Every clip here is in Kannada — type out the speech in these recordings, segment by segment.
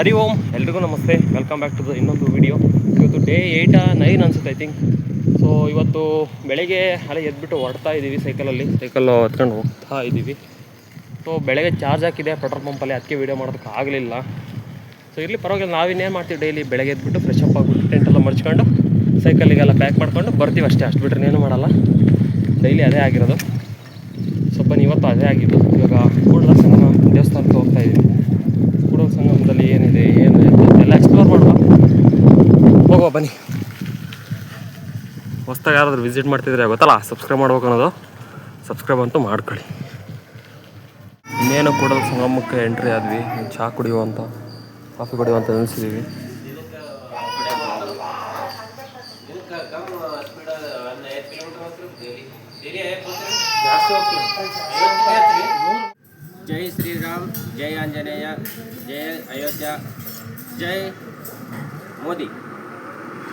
ಹರಿ ಓಂ, ಎಲ್ರಿಗೂ ನಮಸ್ತೆ. ವೆಲ್ಕಮ್ ಬ್ಯಾಕ್ ಟು ಇನ್ನೊಂದು ವಿಡಿಯೋ. ಇವತ್ತು ಡೇ 8 9 ಅನ್ಸುತ್ತೆ, ಐ ಥಿಂಕ್. ಸೊ ಇವತ್ತು ಬೆಳಗ್ಗೆ ಅಲ್ಲೇ ಎದ್ಬಿಟ್ಟು ಹೊರಡ್ತಾ ಇದ್ದೀವಿ. ಸೈಕಲ್ ಹತ್ಕೊಂಡು ಹೋಗ್ತಾ ಇದ್ದೀವಿ. ಸೊ ಬೆಳಗ್ಗೆ ಚಾರ್ಜ್ ಹಾಕಿದೆ ಪೆಟ್ರೋಲ್ ಪಂಪಲ್ಲಿ, ಅದಕ್ಕೆ ವೀಡಿಯೋ ಮಾಡೋದಕ್ಕೆ ಆಗಲಿಲ್ಲ. ಸೊ ಇಲ್ಲಿ ಪರವಾಗಿಲ್ಲ, ನಾವಿನ್ನೇನು ಮಾಡ್ತೀವಿ, ಡೈಲಿ ಬೆಳಗ್ಗೆ ಎದ್ಬಿಟ್ಟು ಫ್ರೆಶ್ ಅಪ್ ಆಗಿಬಿಟ್ಟು ಟೆಂಟೆಲ್ಲ ಮರ್ಚ್ಕೊಂಡು ಸೈಕಲಿಗೆಲ್ಲ ಪ್ಯಾಕ್ ಮಾಡ್ಕೊಂಡು ಬರ್ತೀವಿ ಅಷ್ಟೇ. ಅಷ್ಟು ಬಿಟ್ಟರೆ ಏನೂ ಮಾಡಲ್ಲ. ಡೈಲಿ ಅದೇ ಆಗಿರೋದು. ಸ್ವಲ್ಪ ಇವತ್ತು ಅದೇ ಆಗಿದ್ದು. ಇವಾಗ ಕೂಡಲ ಸಂಗಮ ದೇವಸ್ಥಾನಕ್ಕೆ ಹೋಗ್ತಾ ಇದ್ದೀವಿ. ಕೂಡಲ ಸಂಗಮದಲ್ಲಿ ಏನಿದೆ ಏನು ಎಲ್ಲ ಎಕ್ಸ್ಪ್ಲೋರ್ ಮಾಡುವ, ಹೋಗುವ ಬನ್ನಿ. ಹೊಸ್ದಾಗಿ ಯಾರಾದರೂ ವಿಸಿಟ್ ಮಾಡ್ತಿದ್ರೆ ಗೊತ್ತಲ್ಲ, ಸಬ್ಸ್ಕ್ರೈಬ್ ಮಾಡ್ಬೇಕು ಅನ್ನೋದು. ಸಬ್ಸ್ಕ್ರೈಬ್ ಅಂತೂ ಮಾಡ್ಕೊಳ್ಳಿ. ಇನ್ನೇನು ಕೂಡಲ ಸಂಗಮಕ್ಕೆ ಎಂಟ್ರಿ ಆದ್ವಿ. ಚಹಾ ಕುಡಿಯುವಂಥ, ಕಾಫಿ ಕುಡಿಯುವಂಥ ನಿಲ್ಲಿಸಿದ್ದೀವಿ. ಜೈ ಶ್ರೀರಾಮ್, ಜೈ ಆಂಜನೇಯ, ಜೈ ಅಯೋಧ್ಯ, ಜೈ ಮೋದಿ.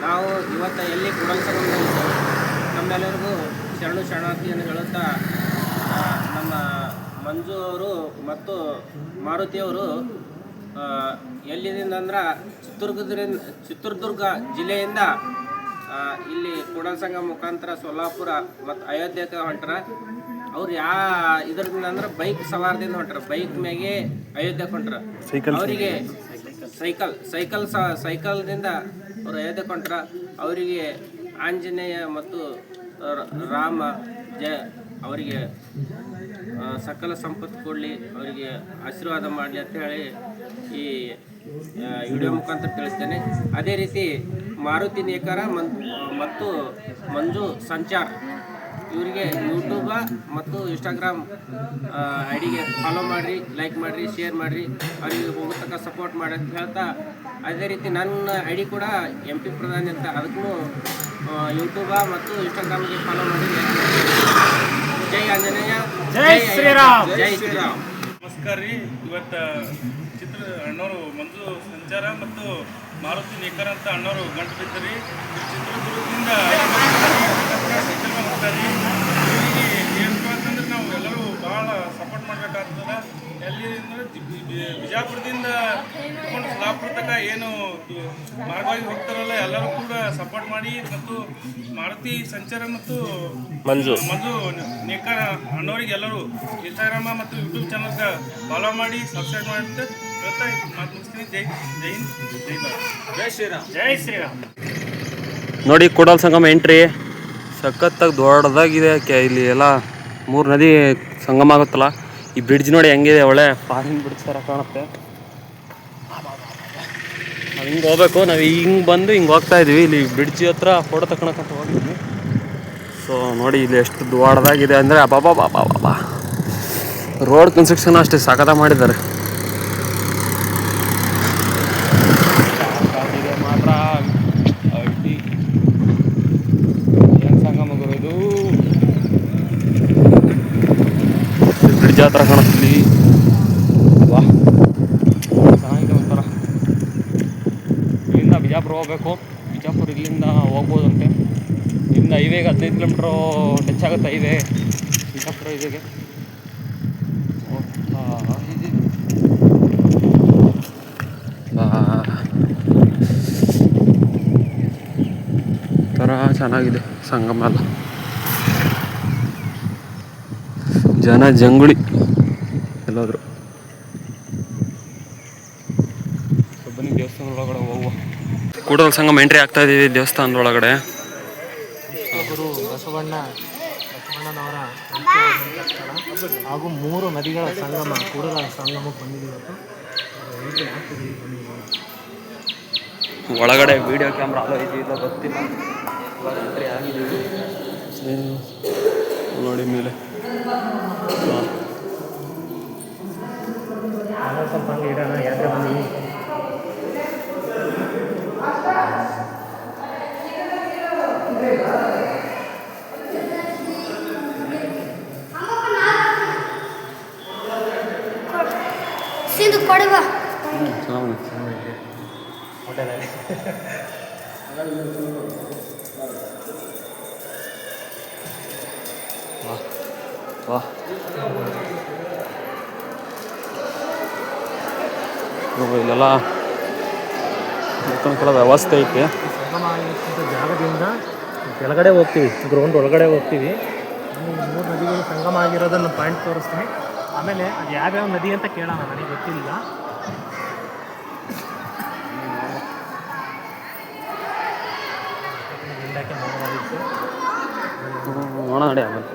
ನಾವು ಇವತ್ತು ಎಲ್ಲಿ ಕೂಡಲ ಸಂಗಮದಲ್ಲಿ ನಮ್ಮೆಲ್ಲರಿಗೂ ಶರಣಾರ್ಥಿಯನ್ನು ಹೇಳುತ್ತಾ, ನಮ್ಮ ಮಂಜು ಅವರು ಮತ್ತು ಮಾರುತಿಯವರು ಎಲ್ಲಿಂದ ಅಂದ್ರೆ ಚಿತ್ರದುರ್ಗ ಜಿಲ್ಲೆಯಿಂದ ಇಲ್ಲಿ ಕೂಡಲ ಸಂಗಮ ಮುಖಾಂತರ ಸೊಲ್ಲಾಪುರ ಮತ್ತು ಅಯೋಧ್ಯಕ್ಕೆ ಹೊಂಟ್ರ. ಅವ್ರು ಇದರಿಂದ ಅಂದ್ರೆ ಬೈಕ್ ಸವಾರದಿಂದ ಹೊಂಟ್ರ. ಬೈಕ್ ಮ್ಯಾಗೆ ಅಯೋಧ್ಯಕ್ಕೆ ಹೊಂಟ್ರ. ಅವರಿಗೆ ಸೈಕಲ್ದಿಂದ ಅವರು ಅಯೋಧ್ಯಕ್ಕೆ ಹೊಂಟ್ರ. ಅವರಿಗೆ ಆಂಜನೇಯ ಮತ್ತು ರಾಮ ಅವರಿಗೆ ಸಕಲ ಸಂಪತ್ತು ಕೊಡಲಿ, ಅವರಿಗೆ ಆಶೀರ್ವಾದ ಮಾಡಲಿ ಅಂತ ಹೇಳಿ ಈ ವಿಡಿಯೋ ಮುಖಾಂತರ ತಿಳಿಸ್ತೇನೆ. ಅದೇ ರೀತಿ ಮಾರುತಿ ನೇಕಾರ ಮತ್ತು ಮಂಜು ಸಂಚಾರ್ ಇವರಿಗೆ ಯೂಟ್ಯೂಬ ಮತ್ತು ಇನ್ಸ್ಟಾಗ್ರಾಮ್ ಐಡಿಗೆ ಫಾಲೋ ಮಾಡಿರಿ, ಲೈಕ್ ಮಾಡಿರಿ, ಶೇರ್ ಮಾಡಿರಿ, ಅವರಿಗೆ ಹೋಗತಕ್ಕ ಸಪೋರ್ಟ್ ಮಾಡಿ ಅಂತ ಹೇಳ್ತಾ, ಅದೇ ರೀತಿ ನನ್ನ ಐಡಿ ಕೂಡ MP ಪ್ರಧಾನಿ ಅಂತ, ಅದಕ್ಕೂ ಯೂಟ್ಯೂಬ ಮತ್ತು ಇನ್ಸ್ಟಾಗ್ರಾಮ್ಗೆ ಫಾಲೋ ಮಾಡಿ. ಜೈ ಆಂಜನೇಯ, ಜೈ ಶ್ರೀರಾಮ್, ಜೈ ಶ್ರೀರಾಮ್. ನಮಸ್ಕಾರ ರೀ. ಇವತ್ತು ಅಣ್ಣವರು ಮಂಜು ಸಂಚಾರ ಮತ್ತು ಮಾರುತಿ ನೇಕರ್ ಅಂತ ಅಣ್ಣವರು ಗಂಟು ಬಿದ್ದರಿ. ಚಿತ್ರದುರ್ಗದಿಂದ ಸೈಕಲ್ ಮೇಲೆ ಹೋಗ್ತಾರೆ. ಇವರಿಗೆ ಏನಪ್ಪ ಅಂತಂದ್ರೆ ನಾವು ಎಲ್ಲರೂ ಭಾಳ ಸಪೋರ್ಟ್ ಮಾಡಬೇಕಾಗ್ತದೆ. ಎಲ್ಲಿ ಅಂದರೆ ಬಿಜಾಪುರದಿಂದ ಹಿಡ್ಕೊಂಡು ಸೊಲ್ಲಾಪುರ ತನಕ ಏನು ಮಾರ್ಗವಾಗಿ ಹೋಗ್ತಾರಲ್ಲ, ಎಲ್ಲರೂ ಕೂಡ ಸಪೋರ್ಟ್ ಮಾಡಿ. ಮತ್ತು ಮಾರುತಿ ಸಂಚಾರ ಮತ್ತು ಮಂಜು ನೇಕಾರ ಅಣ್ಣವರಿಗೆ ಎಲ್ಲರೂ ಇನ್ಸ್ಟಾಗ್ರಾಮ ಮತ್ತು ಯೂಟ್ಯೂಬ್ ಚಾನಲ್ಗೆ ಫಾಲೋ ಮಾಡಿ, ಸಬ್ಸ್ಕ್ರೈಬ್ ಮಾಡಿ ಅಂತ ಹೇಳ್ತಾ ಮಾತು ಮುಗಿಸ್ತೀನಿ. ಜೈ ಹಿಂದ್, ಜೈ ಭಾರತ್, ಜೈ ಶ್ರೀರಾಮ್, ಜೈ ಶ್ರೀರಾಮ್. ನೋಡಿ, ಕೂಡಲ ಸಂಗಮ ಎಂಟ್ರಿ ಸಖತ್ತಾಗಿ ದೊಡ್ಡದಾಗಿದೆ. ಇಲ್ಲಿ ಎಲ್ಲ 3 ನದಿ ಸಂಗಮ ಆಗುತ್ತಲ್ಲ. ಈ ಬ್ರಿಡ್ಜ್ ನೋಡಿ ಹೆಂಗಿದೆ, ಒಳ್ಳೆ ಫಾರಿನ್ ಬ್ರಿಡ್ಜ್ ಥರ ಕಾಣುತ್ತೆ. ನಾವು ಹಿಂಗೆ ಹೋಗ್ಬೇಕು. ನಾವು ಹಿಂಗೆ ಬಂದು ಹಿಂಗೆ ಹೋಗ್ತಾ ಇದ್ದೀವಿ. ಇಲ್ಲಿ ಬ್ರಿಡ್ಜ್ ಹತ್ರ ಫೋಟೋ ತಗೊಳಕ್ಕಂತ ಹೋಗ್ತೀವಿ. ಸೊ ನೋಡಿ, ಇಲ್ಲಿ ಎಷ್ಟು ದೊಡ್ಡದಾಗಿದೆ ಅಂದರೆ ಅಬ್ಬಾ. ರೋಡ್ ಕನ್ಸ್ಟ್ರಕ್ಷನ್ ಅಷ್ಟೇ ಸಖತ್ತಾಗಿ ಮಾಡಿದ್ದಾರೆ. ಮಾತ್ರ ಏನು ಸಂಗಮ ಇದು ಬ್ರಿಡ್ಜ್ ಹತ್ರ ಕಾಣಿಸ್ತೀವಿ. ವಾ, ಚೆನ್ನಾಗಿದೆ ಒಂಥರ. ಇಲ್ಲಿಂದ ಬಿಜಾಪುರ ಹೋಗ್ಬೇಕು. ಬಿಜಾಪುರ ಇಲ್ಲಿಂದ ಹೋಗ್ಬೋದಂತೆ. ಇಲ್ಲಿಂದ ಹೈವೇಗೆ 15 ಕಿಲೋಮೀಟ್ರು ಟಚ್ ಆಗುತ್ತೆ. ಹೈವೇ ಬಿಜಾಪುರ ಹೈವೇಗೆ ಥರ ಚೆನ್ನಾಗಿದೆ ಸಂಗಮ ಎಲ್ಲ. ಜನ ಜಂಗುಳಿ ಎಲ್ಲಾದರೂ. ಬನ್ನಿ ದೇವಸ್ಥಾನದ ಒಳಗಡೆ ಹೋಗುವ. ಕೂಡಲ ಸಂಗಮ ಎಂಟ್ರಿ ಆಗ್ತಾ ಇದ್ದೀವಿ ದೇವಸ್ಥಾನದ ಒಳಗಡೆ. ಗುರು ಬಸವಣ್ಣನವರ ಹಾಗೂ 3 ನದಿಗಳ ಸಂಗಮ ಕೂಡಲ ಸಂಗಮಕ್ಕೆ ಬಂದಿದ್ದೀವಿ. ಒಳಗಡೆ ವಿಡಿಯೋ ಕ್ಯಾಮ್ರಾ ಅಲೋ ಇದೆಯಲ್ಲ ಗೊತ್ತಿಲ್ಲ. ಎಂಟ್ರಿ ಆಗಿದ್ದೀವಿ ನೋಡಿ ಮೇಲೆ. ಸ್ವಲ್ಪ ಹಂಗೆ ಇಡೋಣ, ಯಾತ್ರೆ ಬಂದೀವಿ. ಸಿಂಧು ಕೊಡುವ ವಾ, ಇಲ್ಲೆಲ್ಲ ಕೆಲವು ವ್ಯವಸ್ಥೆ ಐತೆ. ಸಂಗಮ ಆಗಿರ್ತಕ್ಕಂಥ ಜಾಗದಿಂದ ಕೆಳಗಡೆ ಹೋಗ್ತೀವಿ, ಗ್ರೌಂಡ್ ಒಳಗಡೆ ಹೋಗ್ತೀವಿ. ಮೂರು ನದಿಗಳು ಸಂಗಮ ಆಗಿರೋದನ್ನು ಪಾಯಿಂಟ್ ತೋರಿಸ್ತೀನಿ. ಆಮೇಲೆ ಅದು ಯಾವ್ಯಾವ ನದಿ ಅಂತ ಕೇಳೋಣ, ನನಗೆ ಗೊತ್ತಿಲ್ಲ. ನೋಡ ನಡಿ ಆಮೇಲೆ.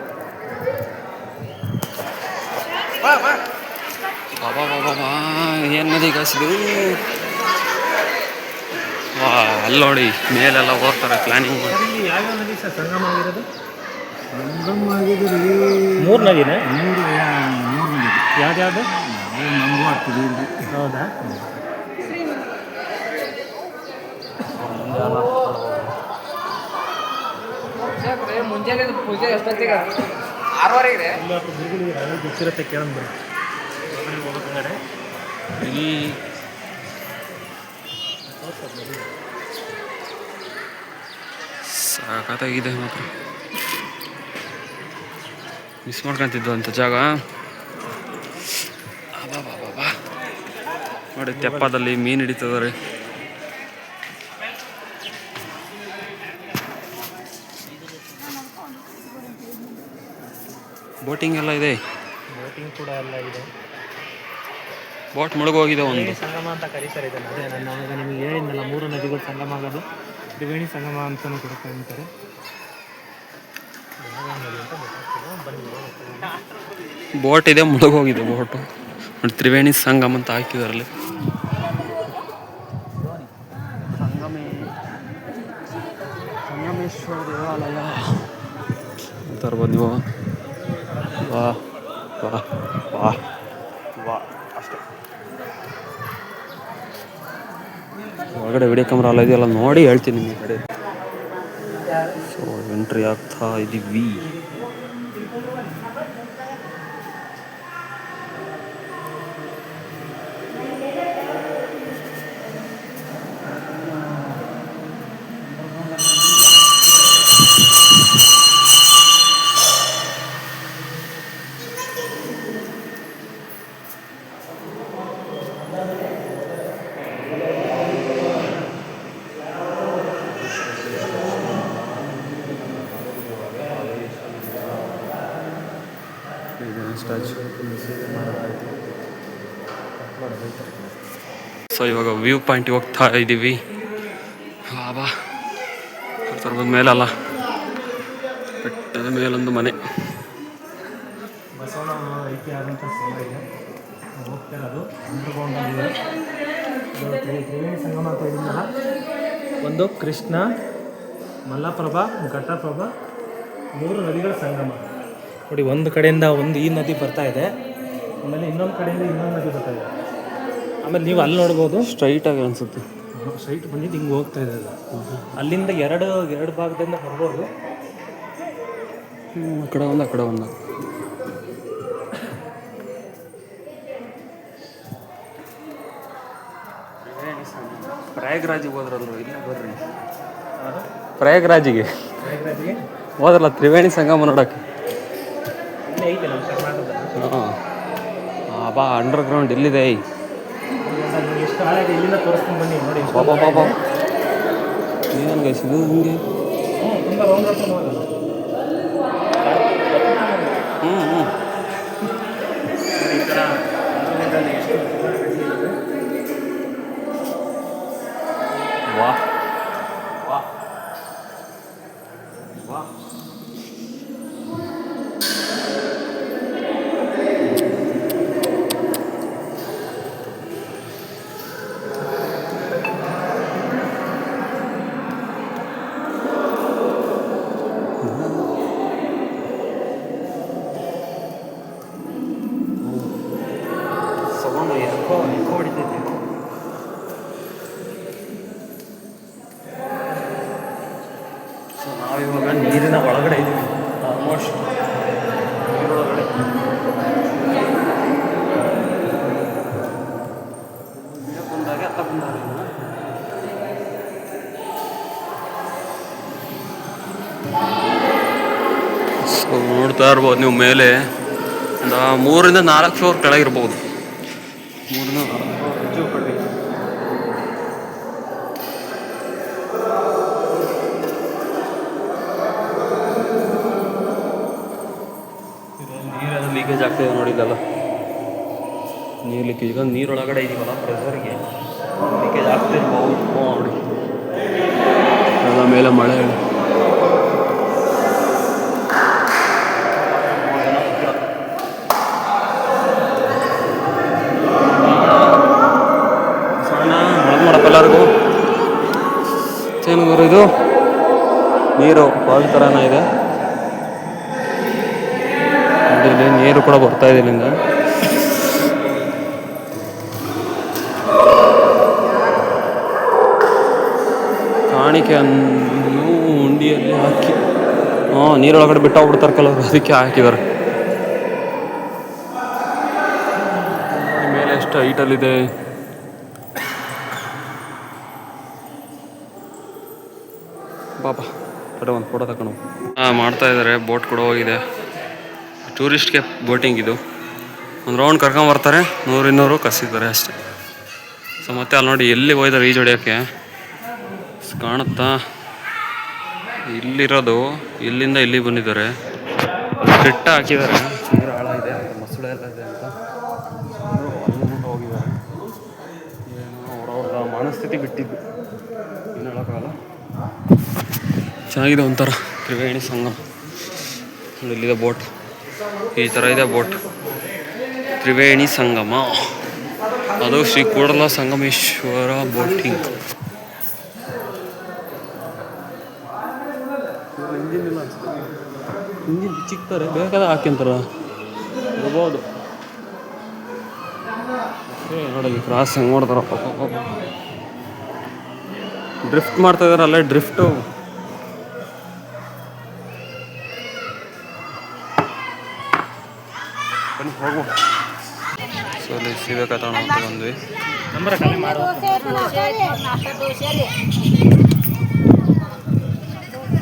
ಬಾಬಾ ಬಾಬಾ ಬಾ ಏನು ನದಿ ಕಾಸಿದು. ವಾ ಅಲ್ಲಿ ನೋಡಿ ಮೇಲೆಲ್ಲ ಹೋಗ್ತಾರೆ ಪ್ಲ್ಯಾನಿಂಗ್ ಮಾಡಿ. ಇಲ್ಲಿ ಯಾವ್ಯಾವ ನದಿ ಸರ್ ಸಂಗಮ ಆಗಿರೋದು? ಮೂರು ನದಿನೇ? ಮೂರು ನದಿ. ಯಾವ್ದು? ನಮಗೂ ಆಗ್ತದೆ. ಹೌದಾ? ಮುಂಜಾನೆ ಪೂಜೆ ಎಷ್ಟೊತ್ತಿಗೆ? 6:30 ಗೊತ್ತಿರುತ್ತೆ ಕೇಳೋಣ ಬನ್ನಿ. ಹೋಗ್ಬೇಕಂಗಾರೆ ಇಲ್ಲಿ ಸಾಕಾಗಿದೆ ಮಾತ್ರ. ಮಿಸ್ ಮಾಡ್ಕೊಂತಿದ್ದು ಅಂತ ಜಾಗ. ಬಾಬಾ ನೋಡಿ ತೆಪ್ಪದಲ್ಲಿ ಮೀನು ಹಿಡಿತದಾರೆ. ಬೋಟಿಂಗ್ ಎಲ್ಲ ಇದೆ. ಬೋಟಿಂಗ್ ಕೂಡ ಎಲ್ಲ ಇದೆ. ಬೋಟ್ ಮುಳುಗೋಗಿದೆ ಒಂದು. ಸಂಗಮ ಅಂತ ಕರೀತಾರೆ ಇದನ್ನು. ಅದೇ ನಾನು ಅವಾಗ ನಿಮಗೆ ಹೇಳಿದ್ನಲ್ಲ, ಮೂರು ನದಿಗಳು ಸಂಗಮ ಆಗೋದು ತ್ರಿವೇಣಿ ಸಂಗಮ ಅಂತಲೂ ಕೂಡ ಕರೀತಾರೆ. ಬೋಟ್ ಇದೆ, ಮುಳುಗೋಗಿದೆ ಬೋಟು. ನೋಡಿ ತ್ರಿವೇಣಿ ಸಂಗಮ ಅಂತ ಹಾಕಿದಾರಲ್ಲಿ. ಸಂಗಮೇಶ್ವರ ದೇವಾಲಯ ತರ್ಬೋದು ನೀವು. ವಾ ವಾ ವಾ ವಾ ಅಷ್ಟೇ. ಹೊರಗಡೆ ವಿಡಿಯೋ ಕ್ಯಾಮ್ರಾ ಎಲ್ಲ ಇದೆಯಲ್ಲ, ನೋಡಿ ಹೇಳ್ತೀನಿ ನಿಮಗೆ ಕಡೆ. ಸೊ ಎಂಟ್ರಿ ಆಗ್ತಾ ಇದ್ದೀವಿ. ಸೊ ಇವಾಗ ವ್ಯೂ ಪಾಯಿಂಟಿಗೆ ಹೋಗ್ತಾ ಇದ್ದೀವಿ. ಬಾಬಾ ತರ್ಬೋದು ಮೇಲಲ್ಲ, ಬೆಟ್ಟದ ಮೇಲೊಂದು ಮನೆ. ಬಸವಣ್ಣ ಐತಿ ಆದಂಥ ಸ್ಥಳ ಇದೆ. ಹೋಗ್ತಿರೋದು ಅಂಡರ್ಗ್ರೌಂಡ್ ಇದೆ. ತ್ರಿವೇಣಿ ಸಂಗಮ ಅಂತ ಹೇಳಿದ್ನಲ್ಲ, ಒಂದು ಕೃಷ್ಣ, ಮಲ್ಲಪ್ರಭಾ, ಘಟಪ್ರಭಾ, ಮೂರು ನದಿಗಳ ಸಂಗಮ. ನೋಡಿ, ಒಂದು ಕಡೆಯಿಂದ ಈ ನದಿ ಬರ್ತಾ ಇದೆ, ಆಮೇಲೆ ಇನ್ನೊಂದು ಕಡೆಯಿಂದ ಇನ್ನೊಂದು ನದಿ ಬರ್ತಾ ಇದೆ. ಆಮೇಲೆ ನೀವು ಅಲ್ಲಿ ನೋಡ್ಬೋದು, ಸ್ಟ್ರೈಟಾಗಿ ಅನಿಸುತ್ತೆ. ಸ್ಟ್ರೈಟ್ ಬಂದಿದ್ದು ಹಿಂಗೆ ಹೋಗ್ತಾ ಇದೆ ಅದು. ಅಲ್ಲಿಂದ ಎರಡು ಭಾಗದಿಂದ ಬರ್ಬೋದು. ಆ ಕಡೆ ಒಂದು, ಆ ಕಡೆ ಒಂದು. ಪ್ರಯಾಗ್ರಾಜಿಗೆ ಹೋದ್ರಲ್ವ, ಇಲ್ಲ ಬರ್ರಿ. ಪ್ರಯಾಗ್ರಾಜಿಗೆ ಹೋದ್ರಲ್ಲ ತ್ರಿವೇಣಿ ಸಂಗಮ ನೋಡೋಕ್ಕೆ. ಐತೆ ನಮ್ಮ ಕರ್ನಾಟಕದಲ್ಲಿ. ಹಾಂ ಬಾ, ಅಂಡರ್ಗ್ರೌಂಡ್ ಇಲ್ಲಿದೆ. ಎಷ್ಟು ಆಳಾಗಿದೆ ಇಲ್ಲಿಂದ ತೋರಿಸ್ಕೊಂಡು ಬನ್ನಿ. ನೋಡಿ ಬಾಬಾ ಬಾಬಾ ಏನು ಗೈಸಿದು ಹಿಂಗೆ. ತುಂಬ ರೌಂಡ್ ಹೊಡ್ಕೊಂಡು ಹೋಗಲ್ಲ. ಈ ಥರ ಎಷ್ಟು ವಾ ವಾ ವಾ. Sound eco ಹೊಡಿತೈತೆ. ಸೊ ನಾವಿವಾಗ ನೀರಿನ ಒಳಗಡೆ ಇದ್ದೀವಿ. ಆಲ್ಮೋಸ್ಟ್ ನೀರೊಳಗಡೆ ಬಂದಾಗೆ ಅತ್ತ ಬಂದಾಗ ಸೊ ನೋಡ್ತಾ ಇರ್ಬೋದು ನೀವು. ಮೇಲೆ ಒಂದು 3ರಿಂದ 4 ಫ್ಲೋರ್ ಕೆಳಗಿರ್ಬೋದು. 3ರಿಂದ 4 ಫ್ಲೋರ್ ಹೆಚ್ಚು ಕಡಿಮೆ. ಆಗ್ತಿದೆ ನೋಡಿ ಇಲ್ಲೆಲ್ಲ ನೀರು ಲೀಕೇಜ್. ಈಗ ನೀರೊಳಗಡೆ ಇದೀವಲ್ಲ ಪ್ರೆಸರ್ಗೆ ಲೀಕೇಜ್ ಆಗ್ತಿರ್ಬೋದು ನೋಡಿ. ಎಲ್ಲ ಮೇಲೆ ಮಳೆ ಸಣ್ಣ ಮಳೆ ಮಾಡಪ್ಪ ಎಲ್ಲರಿಗೂ. ಏನು ಇದು ನೀರು ಫಾಲ್ ಥರನೇ ಇದೆ. ಇಲ್ಲಿ ನೀರು ಕೂಡ ಬರ್ತಾ ಇದೆ ಇಲ್ಲಿಂದ. ಕಾಣಿಕೆ ಅನ್ನು ಉಂಡಿಯಲ್ಲಿ ಹಾಕಿ ನೀರೊಳಗಡೆ ಬಿಟ್ಟು ಹೋಗ್ಬಿಡ್ತಾರೆ ಕೆಲವರು, ಅದಕ್ಕೆ ಹಾಕಿದ್ದಾರೆ. ಮೇಲೆ ಎಷ್ಟು ಹೈಟಲ್ಲಿದೆ. ಬಾಬಾ ಕಡೆ ಒಂದು ಫೋಟೋ ತಗೊಂಡು ಮಾಡ್ತಾ ಇದ್ದಾರೆ. ಬೋಟ್ ಕೂಡ ಹೋಗಿದೆ. ಟೂರಿಸ್ಟ್ಗೆ ಬೋಟಿಂಗ್ ಇದು. ಒಂದು ರೌಂಡ್ ಕರ್ಕೊಂಬರ್ತಾರೆ, 100-200 ಕಸಿದ್ದಾರೆ ಅಷ್ಟೇ. ಸೊ ಮತ್ತೆ ಅಲ್ಲಿ ನೋಡಿ ಎಲ್ಲಿ ಹೋಯ್ತಾರೆ ಈಜು ಹೊಡಿಯೋಕ್ಕೆ ಕಾಣುತ್ತಾ. ಇಲ್ಲಿರೋದು ಇಲ್ಲಿಂದ ಇಲ್ಲಿ ಬಂದಿದ್ದಾರೆ. ಬೆಟ್ಟ ಹಾಕಿದ್ದಾರೆ, ನೀರು ಆಳ ಇದೆ, ಮೊಸಳೆ ಎಲ್ಲ ಇದೆ ಅಂತ ಹೋಗಿದ್ದಾರೆ. ಏನೋ ಅವ್ರವ್ರ ಮನಸ್ಥಿತಿ ಬಿಟ್ಟಿದ್ದು, ಏನು ಹೇಳೋಕ್ಕಾಗಲ್ಲ. ಚೆನ್ನಾಗಿದೆ ಒಂಥರ ತ್ರಿವೇಣಿ ಸಂಗಮ. ಇಲ್ಲಿದೆ ಬೋಟ್, ಈ ಥರ ಇದೆ ಬೋಟ್. ತ್ರಿವೇಣಿ ಸಂಗಮ, ಅದು ಶ್ರೀ ಕೂಡಲ ಸಂಗಮೇಶ್ವರ ಬೋಟಿಂಗ್. ಇಂಜಿನ್ ಇಲ್ಲ, ಇಂಜಿನ್ ಚಿಕ್ತಾರೆ, ಬೇಕಾದ ಹಾಕ್ಯಂತಾರ ಇರ್ಬೋದು. ನೋಡಿ ಕ್ರಾಸ್ ಹೆಂಗೆ ಮಾಡ್ತಾರಪ್ಪ. ಡ್ರಿಫ್ಟ್ ಮಾಡ್ತಾ ಇದಾರೆ ಅಲ್ಲೇ, ಡ್ರಿಫ್ಟು. ಬನ್ನಿ ಹೋಗುವ. ಸೊ ಅಲ್ಲಿ ಸೀಬೇಕಾ ತಗೊಂಡು ಬಂದ್ವಿ.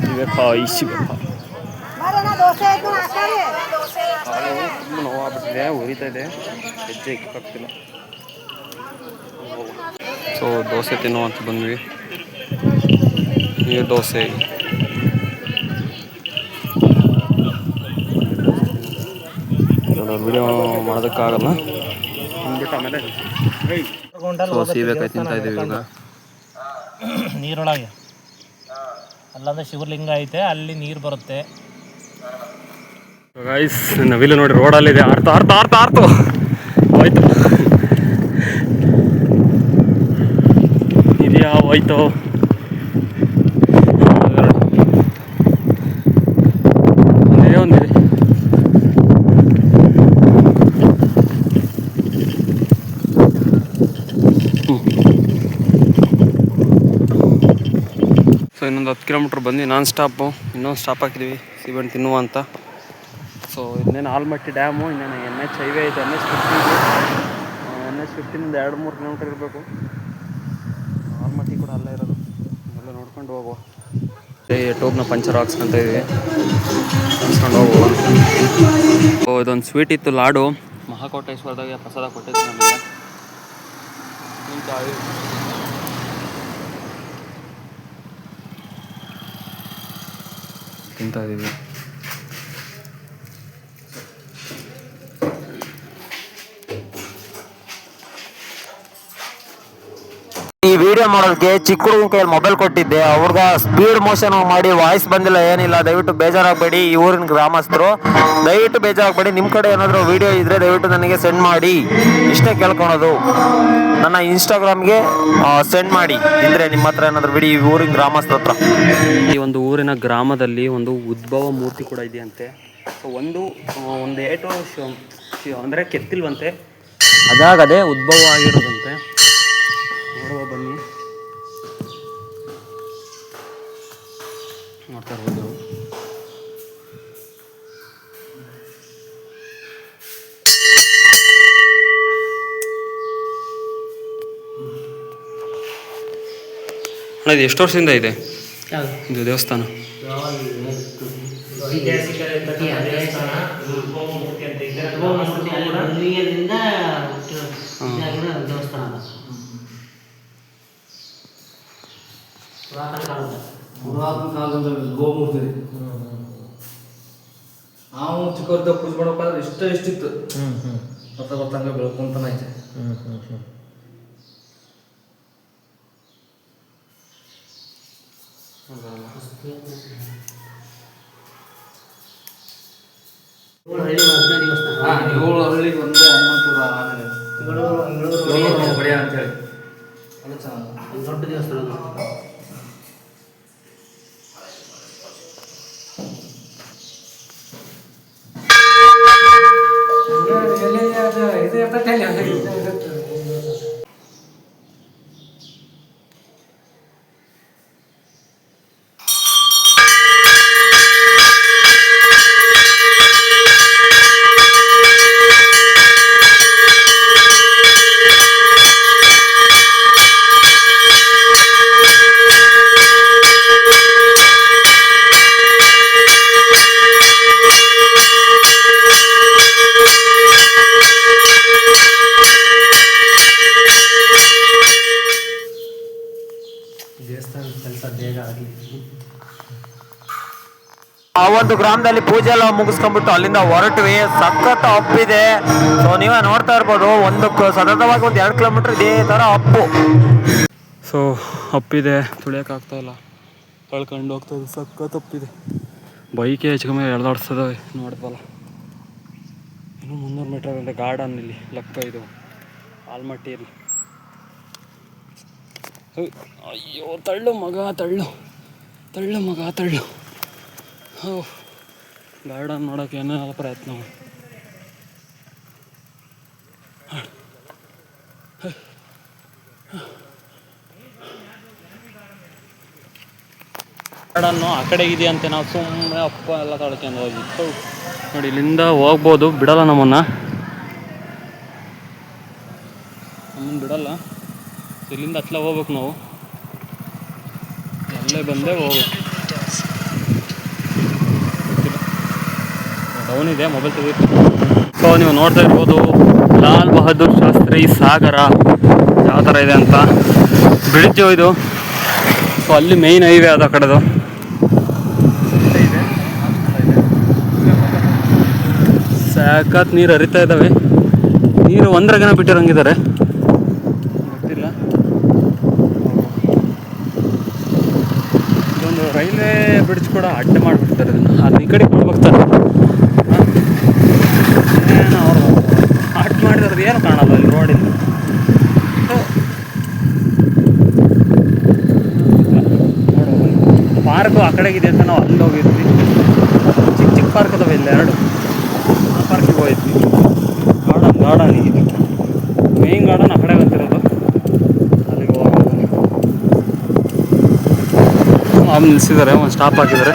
ಸೀಬೇಕಾಯಿ ಕಾಲು ನೋವಾಗ್ಬಿಟ್ಟಿದೆ, ಉರಿತಾ ಇದೆ, ಹೆಜ್ಜೆ ಇಕ್ಕಾಗ್ತಿಲ್ಲ. ಸೊ ದೋಸೆ ತಿನ್ನುವಂತ ಬಂದ್ವಿ. ನೀರು ದೋಸೆ. ವಿಡಿಯೋ ಮಾಡೋದಕ್ಕಾಗಲ್ಲ ಅಂದ್ಬಿಟ್ಟು ಆಮೇಲೆ ಸೊ ಸೀಬೇಕಾಯಿ ತಿಂತಾ ಇದ್ದೀವಿ ಇವಾಗ. ನೀರೊಳಗೆ ಅಲ್ಲಂದ್ರೆ ಶಿವಲಿಂಗ ಐತೆ, ಅಲ್ಲಿ ನೀರು ಬರುತ್ತೆ. ಗೈಸ್ ನವಿಲು ನೋಡಿ ರೋಡಲ್ಲಿದೆ, ಆರ್ತು ಹೋಯ್ತು. ಇದೆಯಾ ಹೋಯ್ತು. ಒಂದಿದೆ. ಸೊ ಇನ್ನೊಂದು 10 ಕಿಲೋಮೀಟ್ರ್ ಬಂದು ನಾನ್ ಸ್ಟಾಪು, ಇನ್ನೊಂದು ಸ್ಟಾಪ್ ಹಾಕಿದ್ದೀವಿ ಸೀಬೆಹಣ್ಣು ತಿನ್ನುವ ಅಂತ. ಸೊ ಇನ್ನೇನು ಆಲ್ಮಟ್ಟಿ ಡ್ಯಾಮು, ಇನ್ನೇನು NH ಹೈವೇ ಐತೆ, NH 15 2-3 ಕಿಲೋಮೀಟ್ರ್ ಇರಬೇಕು. ಆಲ್ಮಟ್ಟಿ ಕೂಡ ಅಲ್ಲೇ ಇರೋದು, ಎಲ್ಲ ನೋಡ್ಕೊಂಡು ಹೋಗುವ. ಟೋಬ್ನ ಪಂಚರ್ ಹಾಕ್ಸ್ಕೊಂತ ಇದ್ದೀವಿ, ಹಾಕ್ಸ್ಕೊಂಡು ಹೋಗುವ. ಸೊ ಇದೊಂದು ಸ್ವೀಟ್ ಇತ್ತು, ಲಾಡು. ಮಹಾಕೋಟೇಶ್ವರದಾಗೆ ಪ್ರಸಾದ ಕೊಟ್ಟಿದ್ದು ನಮಗೆ. ತಿಂತಾ ಇದ್ದೀವಿ. ಈ ವಿಡಿಯೋ ಮಾಡೋದಕ್ಕೆ ಚಿಕ್ಕ ಹುಡುಗನ ಕೈಯಲ್ಲಿ ಮೊಬೈಲ್ ಕೊಟ್ಟಿದ್ದೆ, ಅವ್ರಿಗೆ ಸ್ಪೀಡ್ ಮೋಷನ್ ಮಾಡಿ ವಾಯ್ಸ್ ಬಂದಿಲ್ಲ, ಏನಿಲ್ಲ. ದಯವಿಟ್ಟು ಬೇಜಾರಾಗಬೇಡಿ, ಈ ಊರಿನ ಗ್ರಾಮಸ್ಥರು ದಯವಿಟ್ಟು ಬೇಜಾರಾಗಬೇಡಿ. ನಿಮ್ಮ ಕಡೆ ಏನಾದರೂ ವಿಡಿಯೋ ಇದ್ರೆ ದಯವಿಟ್ಟು ನನಗೆ ಸೆಂಡ್ ಮಾಡಿ, ಇಷ್ಟೇ ಕೇಳ್ಕೊಳೋದು. ನನ್ನ ಇನ್ಸ್ಟಾಗ್ರಾಮ್ಗೆ ಸೆಂಡ್ ಮಾಡಿ ಇದ್ರೆ ನಿಮ್ಮ ಹತ್ರ ಏನಾದರೂ ವಿಡಿಯೋ, ಈ ಊರಿನ ಗ್ರಾಮಸ್ಥರ ಹತ್ರ. ಈ ಒಂದು ಊರಿನ ಗ್ರಾಮದಲ್ಲಿ ಒಂದು ಉದ್ಭವ ಮೂರ್ತಿ ಕೂಡ ಇದೆಯಂತೆ. ಸೊ ಒಂದು ಏಟು ಅಂದರೆ ಕೆತ್ತಿಲ್ವಂತೆ, ಅದಾಗದೇ ಉದ್ಭವ ಆಗಿರೋದಂತೆ. ನೋಡುವ ಬನ್ನಿ, ನೋಡ್ತಾ ಇರ್ಬೋದು. ಅಣ್ಣ ಇದು ಎಷ್ಟು ವರ್ಷದಿಂದ ಇದೆ ಇದು ದೇವಸ್ಥಾನ? ಪುರಾತನ ಕಾಲದಲ್ಲಿ ಗೋಮೂರ್ತಿ ನಾವು ಚಿಕ್ಕವ್ರದ್ದು ಪೂಜೆ ಮಾಡ್ಬೇಕಾದ್ರೆ ಇಷ್ಟಿತ್ತು. ಗೊತ್ತಂಗೆ ಬೆಳ್ಕೊಂತಾನ ಐತೆ. ಏಳು ಹಳ್ಳಿಗೆ ಒಂದೇ ಹನುಮಂತೂರು ಬಡಿಯ ಅಂತೇಳಿ ಅದು ಚೆನ್ನಾಗಿ ದೊಡ್ಡ ದೇವಸ್ಥಾನ. ಆ ಒಂದು ಗ್ರಾಮದಲ್ಲಿ ಪೂಜೆ ಎಲ್ಲ ಮುಗಿಸ್ಕೊಂಡ್ಬಿಟ್ಟು ಅಲ್ಲಿಂದ ಹೊರಟ್ವಿ. ಸಖತ್ ಅಪ್ಪಿದೆ. ಸೊ ನೀವೇ ನೋಡ್ತಾ ಇರ್ಬೋದು, ಸತತವಾಗಿ ಒಂದು 2 ಕಿಲೋಮೀಟರ್ ಇದೇ ಥರ ಅಪ್ಪು. ಸೊ ಅಪ್ಪಿದೆ, ತುಳಿಯೋಕ್ಕಾಗ್ತಾ ಇಲ್ಲ, ಕಳ್ಕೊಂಡು ಹೋಗ್ತಾ ಇದೆ. ಸಖತ್ ಅಪ್ಪಿದೆ. ಬೈಕೆ ಹೆಚ್ಚುಕಮ್ಮಿ ಎಳ್ದಾಡ್ಸ್ತದವೆ ನೋಡ್ದಲ್ಲ. ಇನ್ನು 300 ಮೀಟರ್ ಗಂಟೆ ಗಾರ್ಡನ್ ಇಲ್ಲಿ ಲೆಕ್ಕ ಇದು ಆಲ್ಮಟ್ಟಿಯಲ್ಲಿ. ಅಯ್ಯೋ ತಳ್ಳು ಮಗ ತಳ್ಳು. ಹೋ ಗಾರ್ಡನ್ ನೋಡೋಕೆ ಏನೆಲ್ಲ ಪ್ರಯತ್ನ ಮಾಡಿ. ಗಾರ್ಡನ್ನು ಆ ಕಡೆ ಇದೆಯಂತೆ. ನಾವು ಸುಮ್ಮನೆ ಅಪ್ಪ ಎಲ್ಲ ತಳ್ಕೊಂಡು ಹೋಗಿತ್ತು ನೋಡಿ. ಇಲ್ಲಿಂದ ಹೋಗ್ಬೋದು, ಬಿಡಲ್ಲ ನಮ್ಮನ್ನು ಬಿಡಲ್ಲ. ಇಲ್ಲಿಂದ ಹತ್ಲ ಹೋಗ್ಬೇಕು ನಾವು. ಅಲ್ಲೇ ಬಂದೇ ಹೋಗ್ಬೇಕು. ಡೌನ್ ಇದೆ, ಮೊಬೈಲ್ ತೆಗೆದು. ಸೊ ನೀವು ನೋಡ್ತಾ ಇರ್ಬೋದು ಲಾಲ್ ಬಹದ್ದೂರ್ ಶಾಸ್ತ್ರಿ ಸಾಗರ ಯಾವ ಥರ ಇದೆ ಅಂತ. ಬ್ರಿಡ್ಜು ಇದು. ಸೊ ಅಲ್ಲಿ ಮೇಯ್ನ್ ಹೈವೇ ಅದು ಆ ಕಡೆದು. ಸಾಕತ್ ನೀರು ಹರಿತಾ ಇದ್ದಾವೆ. ನೀರು 1 ಗಣ ಬಿಟ್ಟಿರಂಗಿದ್ದಾರೆ, ಗೊತ್ತಿಲ್ಲ. ಇದೊಂದು ರೈಲ್ವೆ ಬ್ರಿಡ್ಜ್ ಕೂಡ ಅಡ್ಡ ಮಾಡಿಬಿಡ್ತಾರೆ. ಅದನ್ನ ಈ ಕಡೆ ಮಾಡ್ಬೇಕಾರೆ ಏನು ಅವರು ಅಡ್ಡ ಮಾಡಿದ್ರೆ ಏನು ಕಾಣಲ್ಲ ಅಲ್ಲಿ ರೋಡಿಂದ. ಪಾರ್ಕು ಆ ಕಡೆಗಿದೆ ಅಂತ ನಾವು ಅಲ್ಲಿ ಹೋಗಿದ್ವಿ. ಚಿಕ್ಕ ಪಾರ್ಕ್ ಅದಾವೆ ಇಲ್ಲ 2. ಆ ಪಾರ್ಕಿಗೆ ಹೋಗಿದ್ವಿ. ಗಾರ್ಡನ್ ಇದು ಮೇನ್ ಗಾರ್ಡನ್ ಆ ಕಡೆ ಗೊತ್ತಿರೋದು. ಅಲ್ಲಿಗೆ ಹೋಗೋದು. ನಿಲ್ಲಿಸಿದ್ದಾರೆ, ಒಂದು ಸ್ಟಾಪ್ ಹಾಕಿದ್ದಾರೆ.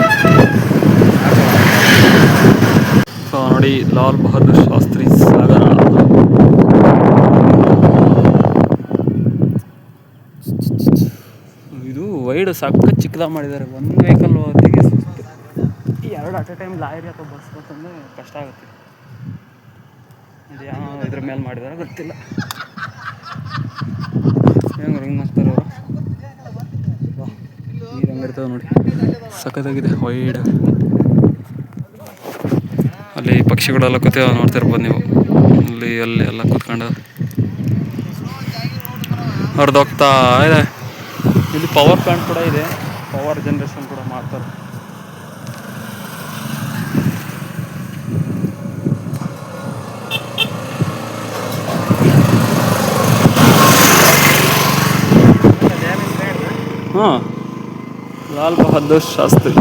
ಸೊ ನೋಡಿ ಲಾಲ್ ಬಹದ್ದೂರ್ ಶಾಸ್ತ್ರಿ ಸಾಗರ. ಇದು ವೈಡ್ ಸಖತ್ ಚಿಕ್ಕದಾಗಿ ಮಾಡಿದ್ದಾರೆ. ಒಂದು ವೆಹಿಕಲ್ ತೆಗೆ ಸುಸ್ತು. ಈ 2 ಅಟ್ ಎ ಟೈಮ್ ಲಾರಿ ಅಥವಾ ಬಸ್ ಬಂತಂದರೆ ಕಷ್ಟ ಆಗುತ್ತೆ. ಇದು ಯಾವ ಇದ್ರ ಮೇಲೆ ಮಾಡಿದಾರೆ ಗೊತ್ತಿಲ್ಲ. ಹೆಂಗೆ ರಿಂಗ್ ಮಾಡ್ತಾರೆ ಅವರು. ನೀರು ಹಂಗಿರ್ತವೆ ನೋಡಿ, ಸಖತ್ತಾಗಿದೆ ವೈಡ್. ಅಲ್ಲಿ ಪಕ್ಷಿಗಳೆಲ್ಲ ಕೂತೇವೆ ನೋಡ್ತಿರ್ಬೋದು ನೀವು. ಅಲ್ಲಿ ಎಲ್ಲ ಕೂತ್ಕೊಂಡು ಹರಿದೋಗ್ತಾ ಇದೆ. ಇಲ್ಲಿ ಪವರ್ ಪ್ಲಾಂಟ್ ಕೂಡ ಇದೆ, ಪವರ್ ಜನ್ರೇಷನ್ ಕೂಡ ಮಾಡ್ತಾರೆ. ಹಾಂ, ಲಾಲ್ ಬಹದ್ದೂರ್ ಶಾಸ್ತ್ರಿ